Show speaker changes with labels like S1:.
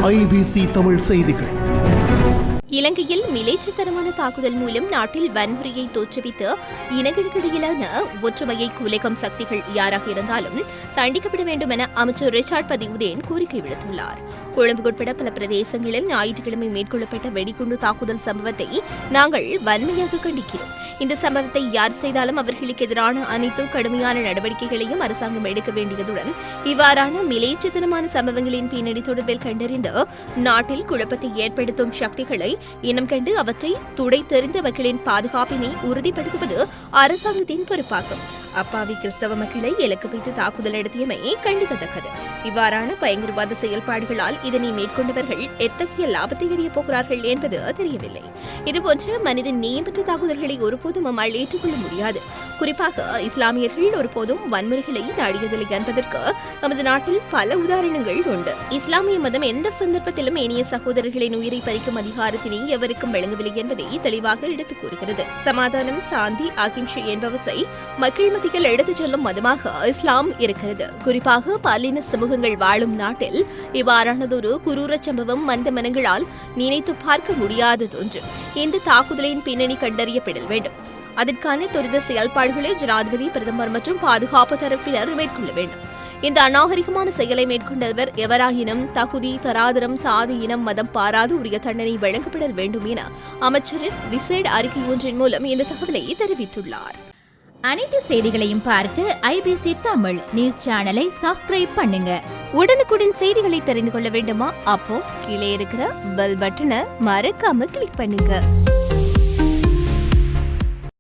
S1: IBC Tamil செய்திகள்.
S2: இலங்கையில் மிலேச்சத்தனமான தாக்குதல் மூலம் நாட்டில் வன்முறையை தோற்றுவித்து இனங்களுக்கிடையிலான ஒற்றுமையை குலைக்கும் சக்திகள் யாராக இருந்தாலும் தண்டிக்கப்பட வேண்டும் என அமைச்சர் ரிஷாட் பதியுதீன் கோரிக்கை விடுத்துள்ளார். கொழும்பு உட்பட பல பிரதேசங்களில் ஞாயிற்றுக்கிழமை மேற்கொள்ளப்பட்ட வெடிகுண்டு தாக்குதல் சம்பவத்தை நாங்கள் வன்மையாக கண்டிக்கிறோம். இந்த சம்பவத்தை யார் செய்தாலும் அவர்களுக்கு எதிரான அனைத்து கடுமையான நடவடிக்கைகளையும் அரசாங்கம் எடுக்க வேண்டியதுடன் இவ்வாறான மிலேச்சத்தனமான சம்பவங்களின் பின்னணி தொடர்பில் கண்டறிந்து நாட்டில் குழப்பத்தை ஏற்படுத்தும் சக்திகளை இனம் கண்டு அவற்றை துடைத்தெறிந்த மக்களின் பாதுகாப்பினை உறுதிப்படுத்துவது அரசாங்கத்தின் பொறுப்பாகும். அப்பாவி கிறிஸ்தவ மக்களை இலக்கு வைத்து தாக்குதல் நடத்தியமை கண்டிக்கத்தக்கது. இவ்வாறான பயங்கரவாத செயல்பாடுகளால் இதனை மேற்கொண்டவர்கள் எத்தகைய லாபத்தை அடையப் போகிறார்கள் என்பது தெரியவில்லை. இதுபோன்ற மனித நேயமற்ற தாக்குதல்களை ஒருபோதும் நம்மால் ஏற்றுக்கொள்ள முடியாது. குறிப்பாக இஸ்லாமியர்கள் ஒருபோதும் வன்முறைகளை நாடியதில்லை என்பதற்கு நமது நாட்டில் பல உதாரணங்கள் உண்டு. இஸ்லாமிய மதம் எந்த சந்தர்ப்பத்திலும் ஏனைய சகோதரர்களின் உயிரை பறிக்கும் அதிகாரத்தினை எவருக்கும் வழங்கவில்லை என்பதை தெளிவாக எடுத்துக் கூறுகிறது. சமாதானம், சாந்தி, அகிம்சை என்பவற்றை மக்கள் மத்தியில் எடுத்துச் செல்லும் மதமாக இஸ்லாம் இருக்கிறது. குறிப்பாக பாலின சமூகங்கள் வாழும் நாட்டில் இவ்வாறானதொரு குரூர சம்பவம் மனித மனங்களால் நினைத்து பார்க்க முடியாததொன்று. இந்த தாக்குதலின் பின்னணி கண்டறியப்படல் வேண்டும். அதற்கான துரித செயல்பாடுகளை ஜனாதிபதி, பிரதமர் மற்றும் பாதுகாப்பு தரப்பினர் மேற்கொள்ள வேண்டும். இந்த அநாகரிகமான செயலை மேற்கொண்டவர் எவராயினும் தகுதி, தராதரம், சாதி, இனம், மதம் பாராது உரிய தண்டனை வழங்கப்பட வேண்டும் என அமைச்சரின் விசேட அறிக்கை ஒன்றின் மூலம் இந்த தகவலை தெரிவித்துள்ளார்.
S3: அனைத்து செய்திகளையும் பார்க்க ஐபிசி தமிழ் நியூஸ் சேனலை சப்ஸ்கிரைப் பண்ணுங்க.
S2: உடனுக்குடன் செய்திகளை தெரிந்து கொள்ள வேண்டுமா? அப்போ கீழே இருக்கிற பெல் பட்டனை மறக்காம கிளிக் பண்ணுங்க.